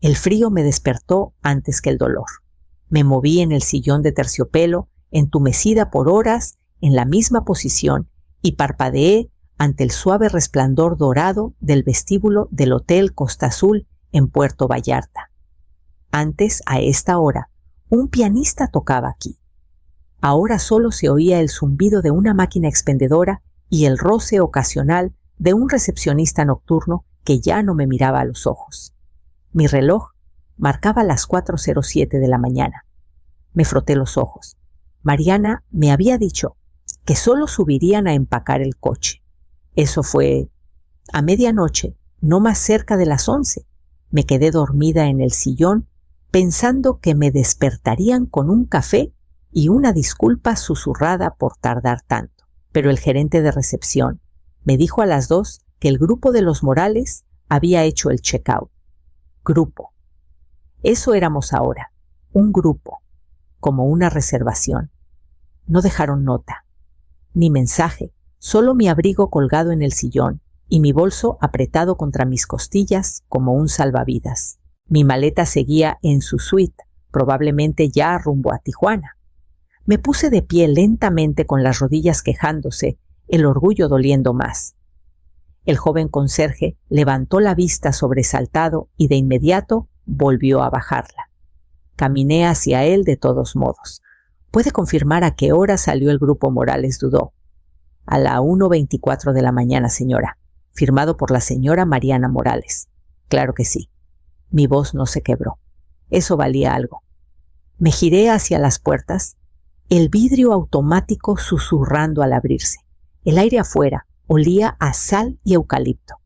El frío me despertó antes que el dolor. Me moví en el sillón de terciopelo, entumecida por horas en la misma posición, y parpadeé ante el suave resplandor dorado del vestíbulo del Hotel Costa Azul en Puerto Vallarta. Antes, a esta hora, un pianista tocaba aquí. Ahora solo se oía el zumbido de una máquina expendedora y el roce ocasional de un recepcionista nocturno que ya no me miraba a los ojos. Mi reloj marcaba las 4:07 de la mañana. Me froté los ojos. Mariana me había dicho que solo subirían a empacar el coche. Eso fue a medianoche, no más cerca de las 11. Me quedé dormida en el sillón pensando que me despertarían con un café y una disculpa susurrada por tardar tanto. Pero el gerente de recepción me dijo a las 2 que el grupo de los Morales había hecho el check-out. Grupo. Eso éramos ahora, un grupo, como una reservación. No dejaron nota, ni mensaje, solo mi abrigo colgado en el sillón y mi bolso apretado contra mis costillas como un salvavidas. Mi maleta seguía en su suite, probablemente ya rumbo a Tijuana. Me puse de pie lentamente con las rodillas quejándose, el orgullo doliendo más. El joven conserje levantó la vista sobresaltado y de inmediato volvió a bajarla. Caminé hacia él de todos modos. ¿Puede confirmar a qué hora salió el grupo Morales? Dudó. A la 1:24 de la mañana, señora. Firmado por la señora Mariana Morales. Claro que sí. Mi voz no se quebró. Eso valía algo. Me giré hacia las puertas, el vidrio automático susurrando al abrirse. El aire afuera olía a sal y eucalipto.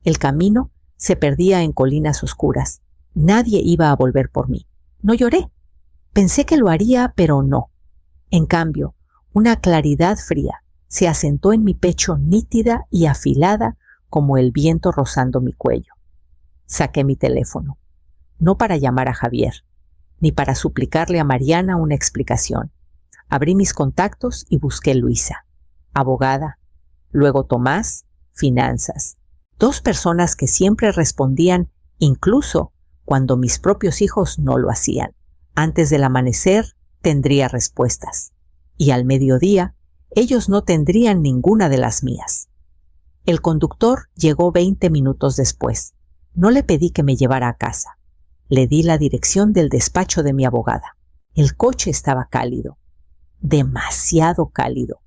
El camino se perdía en colinas oscuras. Nadie iba a volver por mí. No lloré. Pensé que lo haría, pero no. En cambio, una claridad fría se asentó en mi pecho nítida y afilada como el viento rozando mi cuello. Saqué mi teléfono, no para llamar a Javier, ni para suplicarle a Mariana una explicación. Abrí mis contactos y busqué Luisa, abogada, luego Tomás, finanzas. 2 personas que siempre respondían, incluso cuando mis propios hijos no lo hacían. Antes del amanecer tendría respuestas, y al mediodía ellos no tendrían ninguna de las mías. El conductor llegó 20 minutos después. No le pedí que me llevara a casa. Le di la dirección del despacho de mi abogada. El coche estaba cálido, demasiado cálido.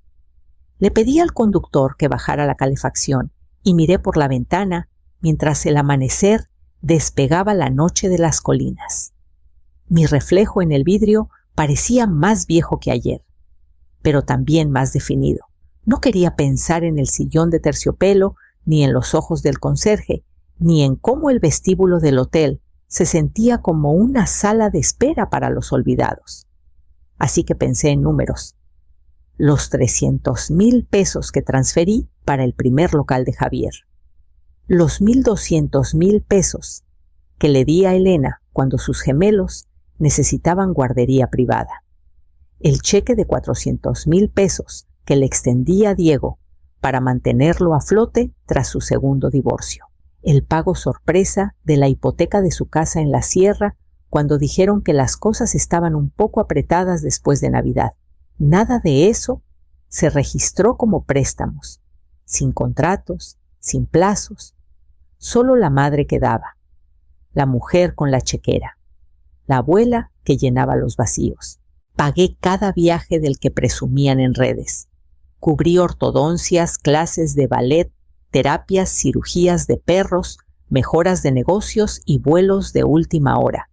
Le pedí al conductor que bajara la calefacción y miré por la ventana mientras el amanecer despegaba la noche de las colinas. Mi reflejo en el vidrio parecía más viejo que ayer, pero también más definido. No quería pensar en el sillón de terciopelo, ni en los ojos del conserje, ni en cómo el vestíbulo del hotel se sentía como una sala de espera para los olvidados. Así que pensé en números. Los 300,000 pesos que transferí para el primer local de Javier. Los 1,200,000 pesos que le di a Elena cuando sus gemelos necesitaban guardería privada. El cheque de 400,000 pesos que le extendí a Diego para mantenerlo a flote tras su segundo divorcio. El pago sorpresa de la hipoteca de su casa en la sierra cuando dijeron que las cosas estaban un poco apretadas después de Navidad. Nada de eso se registró como préstamos, sin contratos, sin plazos. Solo la madre que daba, la mujer con la chequera, la abuela que llenaba los vacíos. Pagué cada viaje del que presumían en redes. Cubrí ortodoncias, clases de ballet, terapias, cirugías de perros, mejoras de negocios y vuelos de última hora.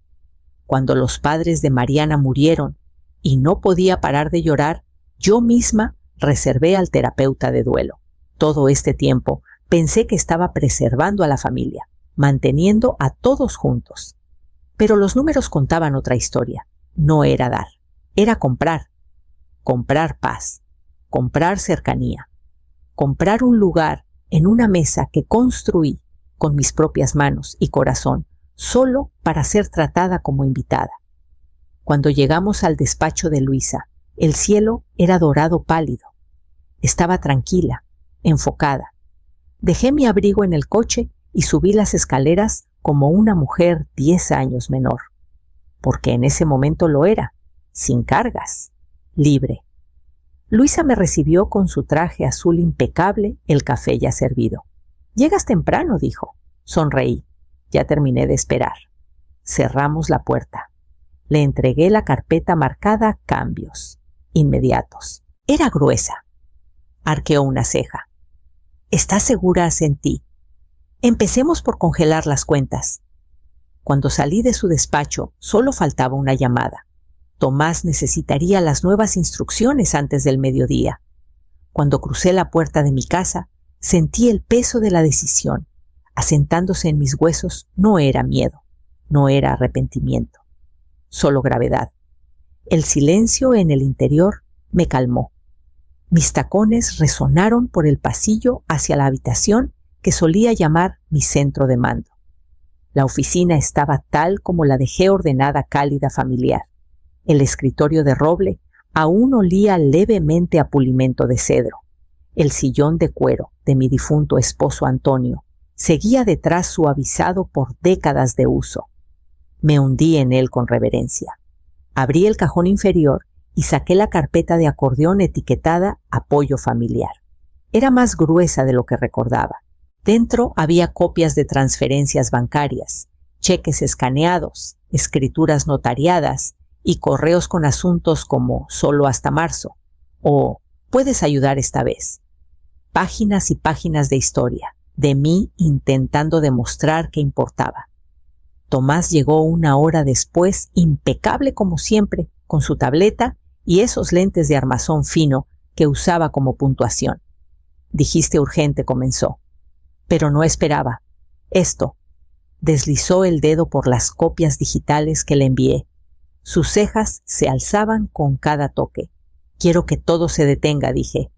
Cuando los padres de Mariana murieron y no podía parar de llorar, yo misma reservé al terapeuta de duelo. Todo este tiempo pensé que estaba preservando a la familia, manteniendo a todos juntos. Pero los números contaban otra historia. No era dar, era comprar. Comprar paz, comprar cercanía, comprar un lugar en una mesa que construí con mis propias manos y corazón, solo para ser tratada como invitada. Cuando llegamos al despacho de Luisa, el cielo era dorado pálido. Estaba tranquila, enfocada. Dejé mi abrigo en el coche y subí las escaleras como una mujer 10 años menor, porque en ese momento lo era, sin cargas, libre. Luisa me recibió con su traje azul impecable, el café ya servido. «Llegas temprano», dijo. Sonreí. Ya terminé de esperar. Cerramos la puerta. Le entregué la carpeta marcada «Cambios», inmediatos. Era gruesa. Arqueó una ceja. «¿Estás segura?», asentí. «Empecemos por congelar las cuentas». Cuando salí de su despacho, solo faltaba una llamada. Tomás necesitaría las nuevas instrucciones antes del mediodía. Cuando crucé la puerta de mi casa, sentí el peso de la decisión. Asentándose en mis huesos no era miedo, no era arrepentimiento, solo gravedad. El silencio en el interior me calmó. Mis tacones resonaron por el pasillo hacia la habitación que solía llamar mi centro de mando. La oficina estaba tal como la dejé ordenada, cálida, familiar. El escritorio de roble aún olía levemente a pulimento de cedro. El sillón de cuero de mi difunto esposo Antonio seguía detrás suavizado por décadas de uso. Me hundí en él con reverencia. Abrí el cajón inferior y saqué la carpeta de acordeón etiquetada «Apoyo familiar». Era más gruesa de lo que recordaba. Dentro había copias de transferencias bancarias, cheques escaneados, escrituras notariadas y correos con asuntos como «Solo hasta marzo» o «Puedes ayudar esta vez». Páginas y páginas de historia, de mí intentando demostrar que importaba. Tomás llegó una hora después, impecable como siempre, con su tableta y esos lentes de armazón fino que usaba como puntuación. «Dijiste urgente», comenzó. Pero no esperaba. Esto. Deslizó el dedo por las copias digitales que le envié. Sus cejas se alzaban con cada toque. «Quiero que todo se detenga», dije.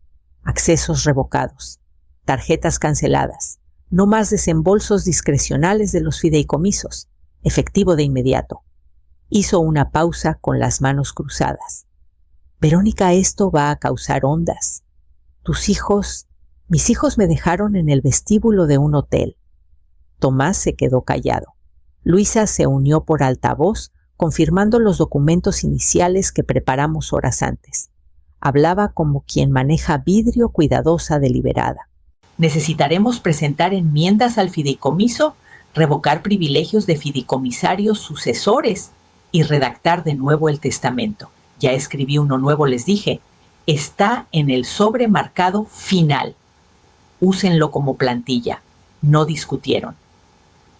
«Accesos revocados, tarjetas canceladas, no más desembolsos discrecionales de los fideicomisos, efectivo de inmediato». Hizo una pausa con las manos cruzadas. «Verónica, esto va a causar ondas. Tus hijos...» «Mis hijos me dejaron en el vestíbulo de un hotel». Tomás se quedó callado. Luisa se unió por altavoz, confirmando los documentos iniciales que preparamos horas antes. Hablaba como quien maneja vidrio, cuidadosa, deliberada. «Necesitaremos presentar enmiendas al fideicomiso, revocar privilegios de fideicomisarios sucesores y redactar de nuevo el testamento. Ya escribí uno nuevo», les dije. «Está en el sobre marcado final. Úsenlo como plantilla». No discutieron.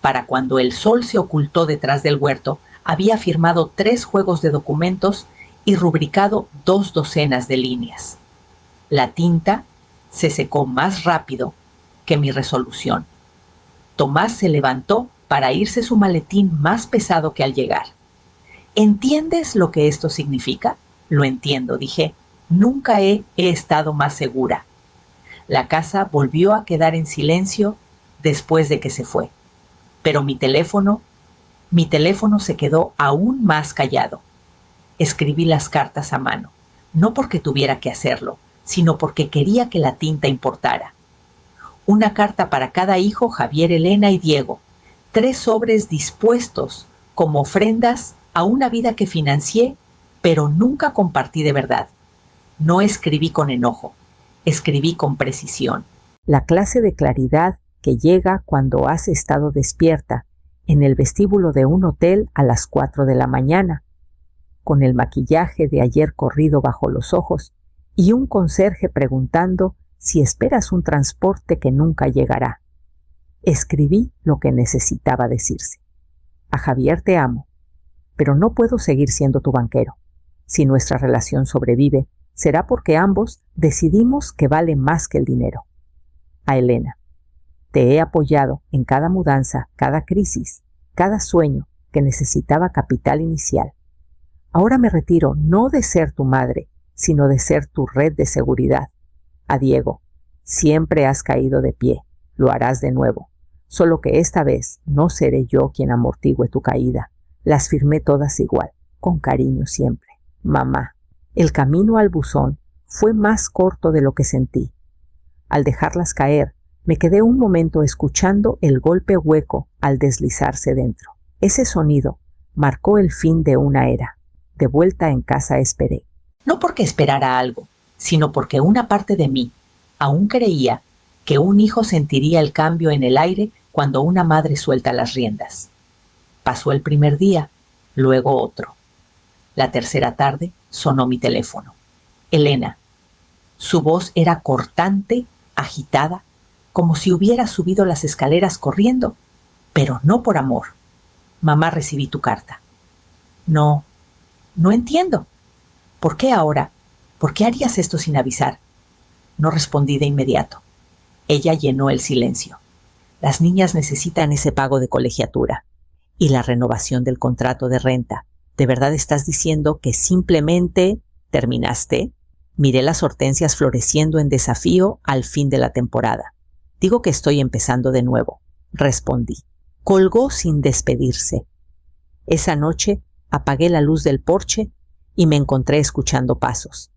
Para cuando el sol se ocultó detrás del huerto, había firmado 3 juegos de documentos y rubricado 2 docenas de líneas. La tinta se secó más rápido que mi resolución. Tomás se levantó para irse su maletín más pesado que al llegar. «¿Entiendes lo que esto significa?». «Lo entiendo», dije. «Nunca he estado más segura». La casa volvió a quedar en silencio después de que se fue. Pero mi teléfono se quedó aún más callado. Escribí las cartas a mano, no porque tuviera que hacerlo, sino porque quería que la tinta importara. Una carta para cada hijo, Javier, Elena y Diego. 3 sobres dispuestos como ofrendas a una vida que financié, pero nunca compartí de verdad. No escribí con enojo. Escribí con precisión. La clase de claridad que llega cuando has estado despierta en el vestíbulo de un hotel a las 4 de la mañana, con el maquillaje de ayer corrido bajo los ojos y un conserje preguntando si esperas un transporte que nunca llegará. Escribí lo que necesitaba decirse. «A Javier te amo, pero no puedo seguir siendo tu banquero. Si nuestra relación sobrevive, será porque ambos decidimos que vale más que el dinero. A Elena, te he apoyado en cada mudanza, cada crisis, cada sueño que necesitaba capital inicial. Ahora me retiro no de ser tu madre, sino de ser tu red de seguridad. A Diego, siempre has caído de pie, lo harás de nuevo, solo que esta vez no seré yo quien amortigüe tu caída. Las firmé todas igual, con cariño siempre. Mamá». El camino al buzón fue más corto de lo que sentí. Al dejarlas caer, Me quedé un momento escuchando el golpe hueco al deslizarse dentro. Ese sonido marcó el fin de una era. De vuelta en casa esperé. No porque esperara algo, sino porque una parte de mí aún creía que un hijo sentiría el cambio en el aire cuando una madre suelta las riendas. Pasó el primer día, luego otro. La tercera tarde sonó mi teléfono. Elena. Su voz era cortante, agitada, como si hubiera subido las escaleras corriendo, pero no por amor. Mamá, recibí tu carta. No entiendo. ¿Por qué ahora? ¿Por qué harías esto sin avisar? No respondí de inmediato. Ella llenó el silencio. Las niñas necesitan ese pago de colegiatura y la renovación del contrato de renta. ¿De verdad estás diciendo que simplemente terminaste? Miré las hortensias floreciendo en desafío al fin de la temporada. Digo que estoy empezando de nuevo, respondí. Colgó sin despedirse. Esa noche apagué la luz del porche y me encontré escuchando pasos.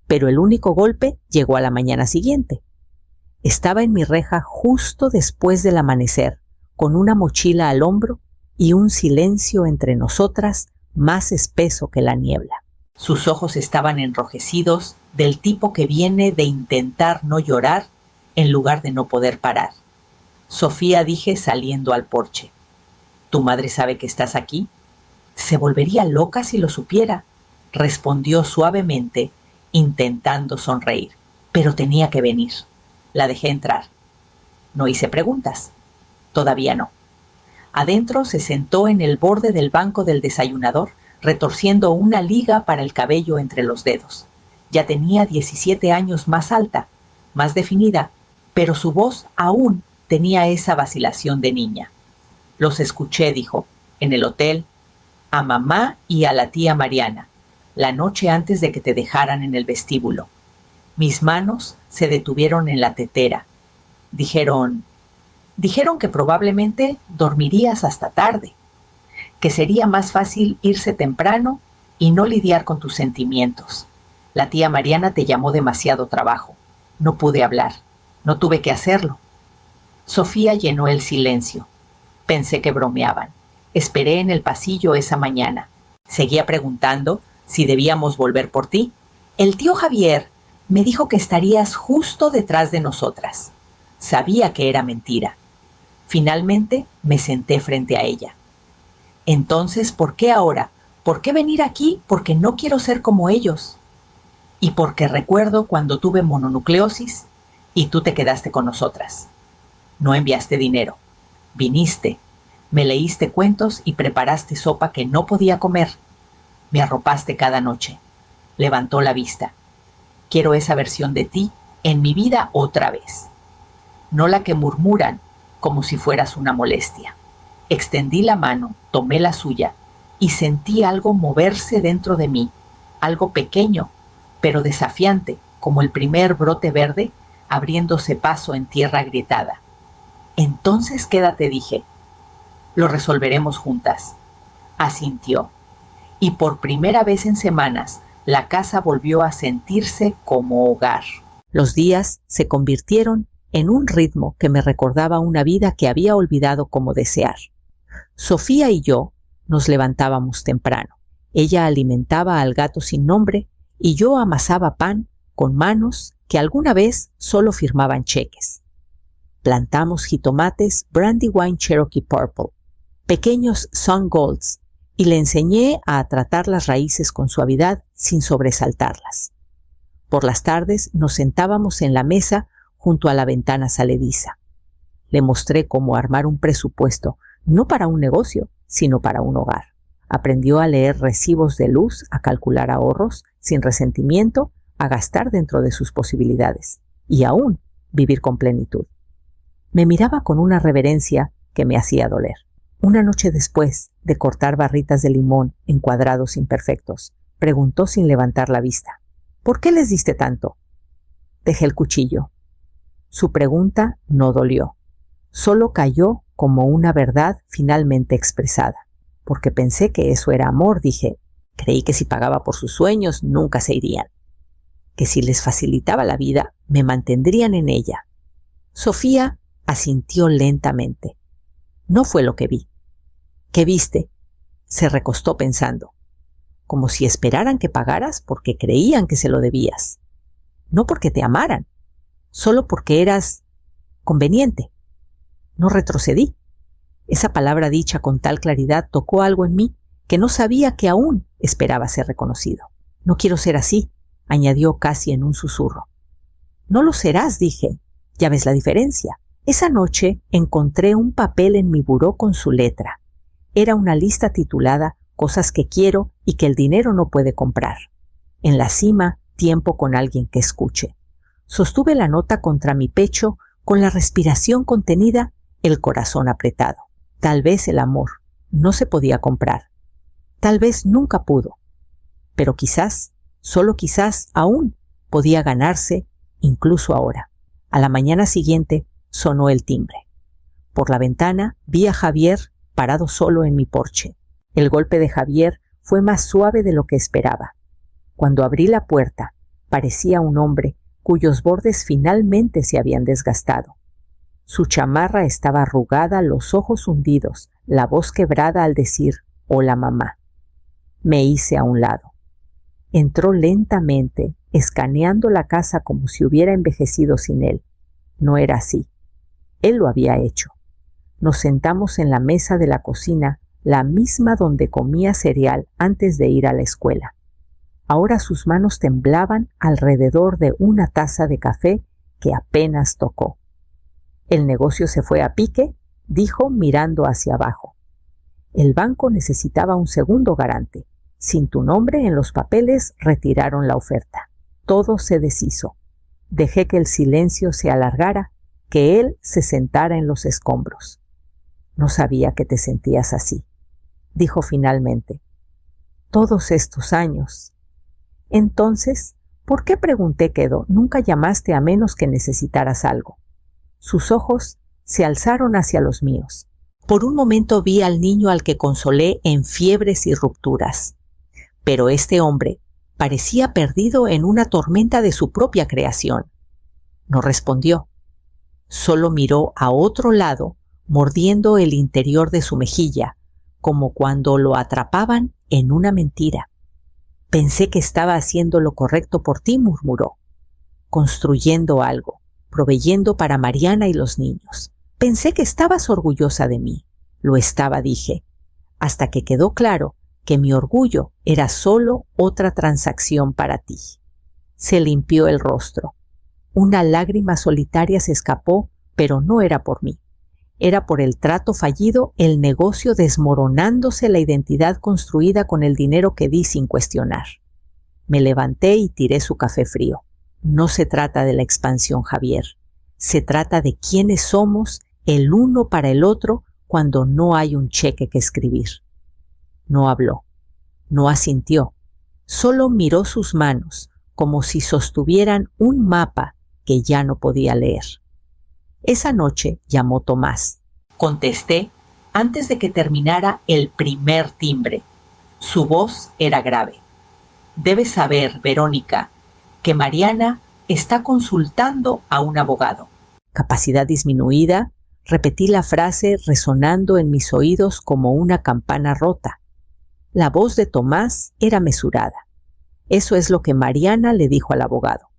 Pero el único golpe llegó a la mañana siguiente. Estaba en mi reja justo después del amanecer, con una mochila al hombro y un silencio entre nosotras más espeso que la niebla. Sus ojos estaban enrojecidos, del tipo que viene de intentar no llorar en lugar de no poder parar. Sofía, dije saliendo al porche. ¿Tu madre sabe que estás aquí? Se volvería loca si lo supiera, respondió suavemente, intentando sonreír. Pero tenía que venir. La dejé entrar. No hice preguntas. Todavía no. Adentro se sentó en el borde del banco del desayunador, retorciendo una liga para el cabello entre los dedos. Ya tenía 17 años más alta, más definida, pero su voz aún tenía esa vacilación de niña. Los escuché, dijo, en el hotel, a mamá y a la tía Mariana, la noche antes de que te dejaran en el vestíbulo. Mis manos se detuvieron en la tetera. Dijeron que probablemente dormirías hasta tarde, que sería más fácil irse temprano y no lidiar con tus sentimientos. La tía Mariana te llamó demasiado trabajo. No pude hablar. No tuve que hacerlo. Sofía llenó el silencio. Pensé que bromeaban. Esperé en el pasillo esa mañana. Seguía preguntando si debíamos volver por ti. El tío Javier me dijo que estarías justo detrás de nosotras. Sabía que era mentira. Finalmente me senté frente a ella. Entonces, ¿por qué ahora? ¿Por qué venir aquí? Porque no quiero ser como ellos. Y porque recuerdo cuando tuve mononucleosis y tú te quedaste con nosotras. No enviaste dinero. Viniste, me leíste cuentos y preparaste sopa que no podía comer. Me arropaste cada noche. Levantó la vista. Quiero esa versión de ti en mi vida otra vez. No la que murmuran como si fueras una molestia. Extendí la mano, tomé la suya y sentí algo moverse dentro de mí, algo pequeño, pero desafiante, como el primer brote verde abriéndose paso en tierra agrietada. Entonces quédate, dije. Lo resolveremos juntas. Asintió. Y por primera vez en semanas, la casa volvió a sentirse como hogar. Los días se convirtieron en un ritmo que me recordaba una vida que había olvidado cómo desear. Sofía y yo nos levantábamos temprano. Ella alimentaba al gato sin nombre y yo amasaba pan con manos que alguna vez solo firmaban cheques. Plantamos jitomates Brandywine Cherokee Purple, pequeños Sun Golds, y le enseñé a tratar las raíces con suavidad sin sobresaltarlas. Por las tardes nos sentábamos en la mesa junto a la ventana salediza. Le mostré cómo armar un presupuesto, no para un negocio, sino para un hogar. Aprendió a leer recibos de luz, a calcular ahorros, sin resentimiento, a gastar dentro de sus posibilidades y aún vivir con plenitud. Me miraba con una reverencia que me hacía doler. Una noche después de cortar barritas de limón en cuadrados imperfectos, preguntó sin levantar la vista: ¿Por qué les diste tanto? Dejé el cuchillo. Su pregunta no dolió. Solo cayó como una verdad finalmente expresada. Porque pensé que eso era amor, dije. Creí que si pagaba por sus sueños nunca se irían. Que si les facilitaba la vida, me mantendrían en ella. Sofía asintió lentamente. No fue lo que vi. ¿Qué viste? Se recostó pensando. Como si esperaran que pagaras porque creían que se lo debías. No porque te amaran, solo porque eras conveniente. No retrocedí. Esa palabra dicha con tal claridad tocó algo en mí que no sabía que aún esperaba ser reconocido. No quiero ser así, añadió casi en un susurro. No lo serás, dije. Ya ves la diferencia. Esa noche encontré un papel en mi buró con su letra. Era una lista titulada Cosas que quiero y que el dinero no puede comprar. En la cima, tiempo con alguien que escuche. Sostuve la nota contra mi pecho con la respiración contenida, el corazón apretado. Tal vez el amor no se podía comprar. Tal vez nunca pudo. Pero quizás, solo quizás, aún podía ganarse, incluso ahora. A la mañana siguiente sonó el timbre. Por la ventana vi a Javier parado solo en mi porche. El golpe de Javier fue más suave de lo que esperaba. Cuando abrí la puerta, parecía un hombre cuyos bordes finalmente se habían desgastado. Su chamarra estaba arrugada, los ojos hundidos, la voz quebrada al decir «Hola, mamá». Me hice a un lado. Entró lentamente, escaneando la casa como si hubiera envejecido sin él. No era así. Él lo había hecho. Nos sentamos en la mesa de la cocina, la misma donde comía cereal antes de ir a la escuela. Ahora sus manos temblaban alrededor de una taza de café que apenas tocó. «El negocio se fue a pique», dijo mirando hacia abajo. «El banco necesitaba un segundo garante. Sin tu nombre en los papeles retiraron la oferta. Todo se deshizo. Dejé que el silencio se alargara, que él se sentara en los escombros. No sabía que te sentías así», dijo finalmente. «Todos estos años». Entonces, ¿por qué, pregunté quedo, nunca llamaste a menos que necesitaras algo? Sus ojos se alzaron hacia los míos. Por un momento vi al niño al que consolé en fiebres y rupturas. Pero este hombre parecía perdido en una tormenta de su propia creación. No respondió. Solo miró a otro lado, mordiendo el interior de su mejilla, como cuando lo atrapaban en una mentira. «Pensé que estaba haciendo lo correcto por ti», murmuró. «Construyendo algo, proveyendo para Mariana y los niños. Pensé que estabas orgullosa de mí». «Lo estaba», dije, hasta que quedó claro que mi orgullo era solo otra transacción para ti. Se limpió el rostro. Una lágrima solitaria se escapó, pero no era por mí. Era por el trato fallido, el negocio desmoronándose, la identidad construida con el dinero que di sin cuestionar. Me levanté y tiré su café frío. No se trata de la expansión, Javier. Se trata de quiénes somos el uno para el otro cuando no hay un cheque que escribir. No habló, no asintió, solo miró sus manos como si sostuvieran un mapa que ya no podía leer. Esa noche llamó Tomás. Contesté antes de que terminara el primer timbre. Su voz era grave. «Debes saber, Verónica, que Mariana está consultando a un abogado». Capacidad disminuida, repetí la frase resonando en mis oídos como una campana rota. La voz de Tomás era mesurada. «Eso es lo que Mariana le dijo al abogado.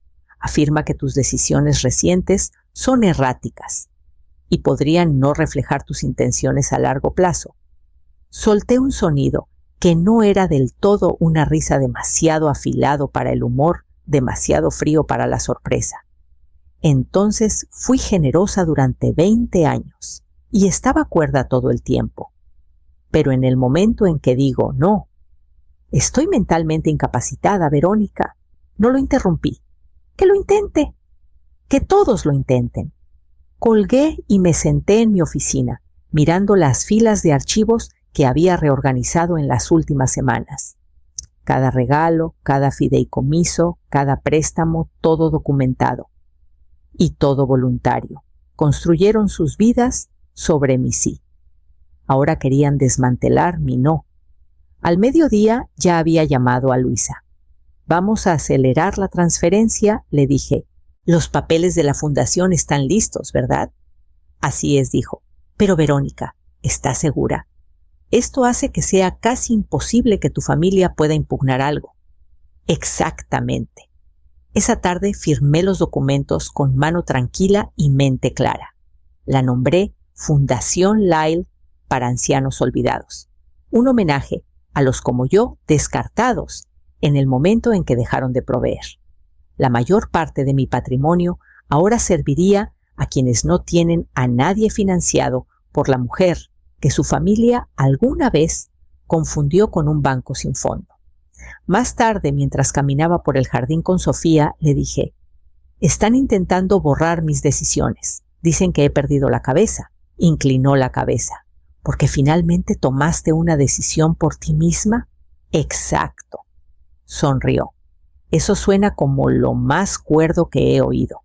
Afirma que tus decisiones recientes son erráticas y podrían no reflejar tus intenciones a largo plazo». Solté un sonido que no era del todo una risa, demasiado afilado para el humor, demasiado frío para la sorpresa. Entonces fui generosa durante 20 años y estaba cuerda todo el tiempo. Pero en el momento en que digo no, estoy mentalmente incapacitada, Verónica, no lo interrumpí. Que lo intente, que todos lo intenten. Colgué y me senté en mi oficina, mirando las filas de archivos que había reorganizado en las últimas semanas. Cada regalo, cada fideicomiso, cada préstamo, todo documentado. Y todo voluntario. Construyeron sus vidas sobre mi sí. Ahora querían desmantelar mi no. Al mediodía ya había llamado a Luisa. «Vamos a acelerar la transferencia», le dije. Los papeles de la fundación están listos, ¿verdad? Así es, dijo. Pero Verónica, ¿estás segura? Esto hace que sea casi imposible que tu familia pueda impugnar algo. Exactamente. Esa tarde firmé los documentos con mano tranquila y mente clara. La nombré Fundación Lyle para Ancianos Olvidados. Un homenaje a los como yo descartados en el momento en que dejaron de proveer. La mayor parte de mi patrimonio ahora serviría a quienes no tienen a nadie financiado por la mujer que su familia alguna vez confundió con un banco sin fondo. Más tarde, mientras caminaba por el jardín con Sofía, le dije: están intentando borrar mis decisiones. Dicen que he perdido la cabeza. Inclinó la cabeza. ¿Porque finalmente tomaste una decisión por ti misma? Exacto. Sonrió. Eso suena como lo más cuerdo que he oído.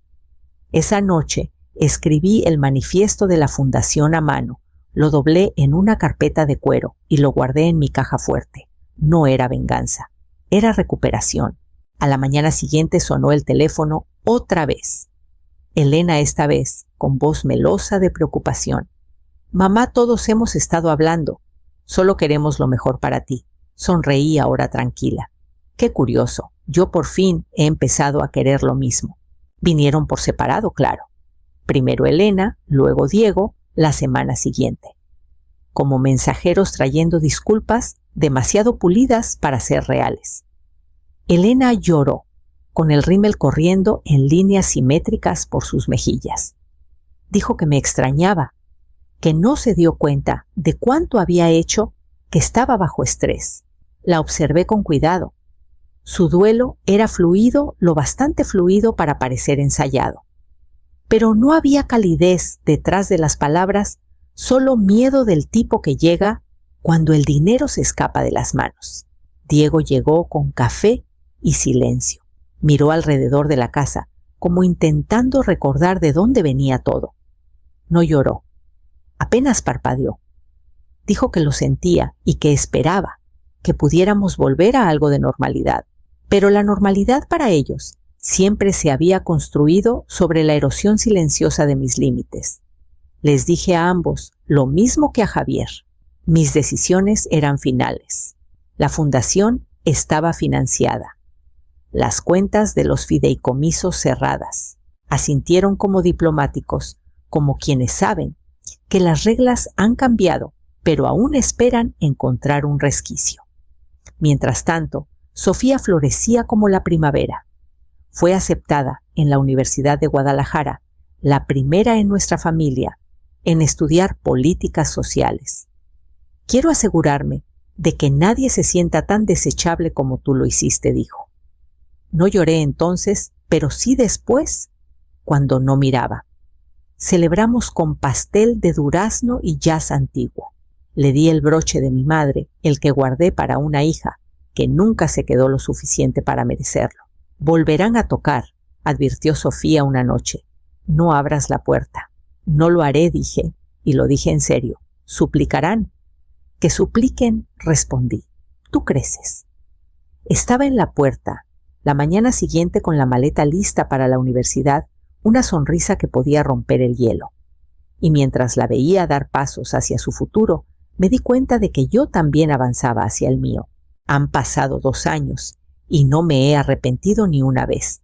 Esa noche escribí el manifiesto de la fundación a mano, lo doblé en una carpeta de cuero y lo guardé en mi caja fuerte. No era venganza, era recuperación. A la mañana siguiente sonó el teléfono otra vez. Elena esta vez, con voz melosa de preocupación. Mamá, todos hemos estado hablando. Solo queremos lo mejor para ti. Sonreí ahora tranquila. Qué curioso, yo por fin he empezado a querer lo mismo. Vinieron por separado, claro. Primero Elena, luego Diego, la semana siguiente. Como mensajeros trayendo disculpas demasiado pulidas para ser reales. Elena lloró, con el rímel corriendo en líneas simétricas por sus mejillas. Dijo que me extrañaba, que no se dio cuenta de cuánto había hecho, que estaba bajo estrés. La observé con cuidado. Su duelo era fluido, lo bastante fluido para parecer ensayado. Pero no había calidez detrás de las palabras, solo miedo del tipo que llega cuando el dinero se escapa de las manos. Diego llegó con café y silencio. Miró alrededor de la casa, como intentando recordar de dónde venía todo. No lloró. Apenas parpadeó. Dijo que lo sentía y que esperaba que pudiéramos volver a algo de normalidad. Pero la normalidad para ellos siempre se había construido sobre la erosión silenciosa de mis límites. Les dije a ambos lo mismo que a Javier. Mis decisiones eran finales. La fundación estaba financiada. Las cuentas de los fideicomisos cerradas. Asintieron como diplomáticos, como quienes saben que las reglas han cambiado, pero aún esperan encontrar un resquicio. Mientras tanto, Sofía florecía como la primavera. Fue aceptada en la Universidad de Guadalajara, la primera en nuestra familia, en estudiar políticas sociales. Quiero asegurarme de que nadie se sienta tan desechable como tú lo hiciste, dijo. No lloré entonces, pero sí después, cuando no miraba. Celebramos con pastel de durazno y jazz antiguo. Le di el broche de mi madre, el que guardé para una hija, que nunca se quedó lo suficiente para merecerlo. Volverán a tocar, advirtió Sofía una noche. No abras la puerta. No lo haré, dije, y lo dije en serio. Suplicarán. Que supliquen, respondí. Tú creces. Estaba en la puerta, la mañana siguiente con la maleta lista para la universidad, una sonrisa que podía romper el hielo. Y mientras la veía dar pasos hacia su futuro, me di cuenta de que yo también avanzaba hacia el mío. Han pasado 2 años y no me he arrepentido ni una vez.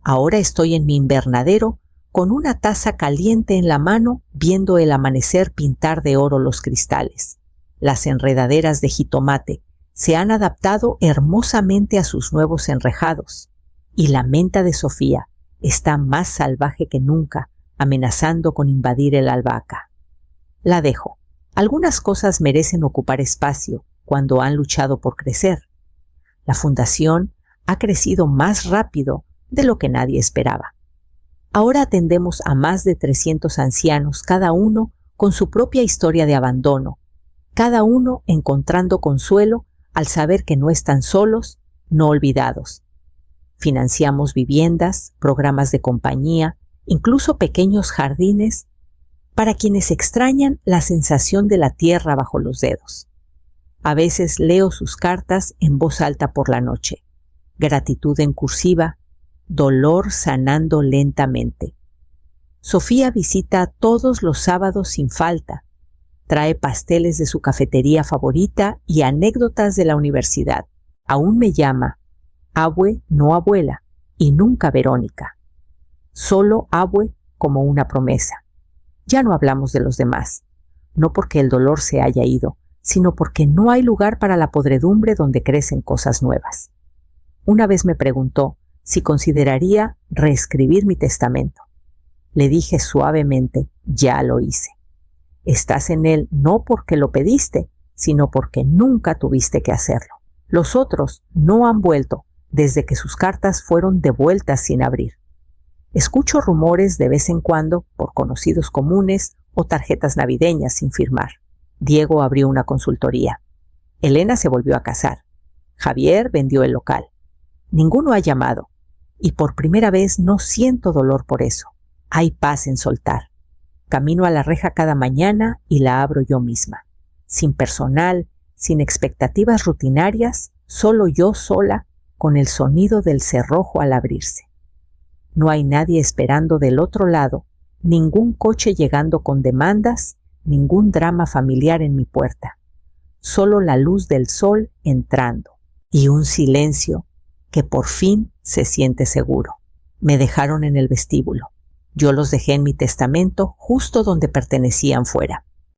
Ahora estoy en mi invernadero con una taza caliente en la mano viendo el amanecer pintar de oro los cristales. Las enredaderas de jitomate se han adaptado hermosamente a sus nuevos enrejados y la menta de Sofía está más salvaje que nunca, amenazando con invadir el albahaca. La dejo. Algunas cosas merecen ocupar espacio cuando han luchado por crecer. La fundación ha crecido más rápido de lo que nadie esperaba. Ahora atendemos a más de 300 ancianos, cada uno con su propia historia de abandono, cada uno encontrando consuelo al saber que no están solos, no olvidados. Financiamos viviendas, programas de compañía, incluso pequeños jardines para quienes extrañan la sensación de la tierra bajo los dedos. A veces leo sus cartas en voz alta por la noche. Gratitud en cursiva, Dolor sanando lentamente. Sofía visita todos los sábados sin falta. Trae pasteles de su cafetería favorita y anécdotas de la universidad. Aún me llama Abue, no abuela, y nunca Verónica. Solo Abue como una promesa. Ya no hablamos de los demás, no porque el dolor se haya ido, sino porque no hay lugar para la podredumbre donde crecen cosas nuevas. Una vez me preguntó si consideraría reescribir mi testamento. Le dije suavemente, ya lo hice. Estás en él no porque lo pediste, sino porque nunca tuviste que hacerlo. Los otros no han vuelto desde que sus cartas fueron devueltas sin abrir. Escucho rumores de vez en cuando por conocidos comunes o tarjetas navideñas sin firmar. Diego abrió una consultoría. Elena se volvió a casar. Javier vendió el local. Ninguno ha llamado, y por primera vez no siento dolor por eso. Hay paz en soltar. Camino a la reja cada mañana y la abro yo misma. Sin personal, sin expectativas rutinarias, solo yo sola, con el sonido del cerrojo al abrirse. No hay nadie esperando del otro lado, ningún coche llegando con demandas, ningún drama familiar en mi puerta. Solo la luz del sol entrando y un silencio que por fin se siente seguro. Me dejaron en el vestíbulo. Yo los dejé en mi testamento justo donde pertenecían fuera.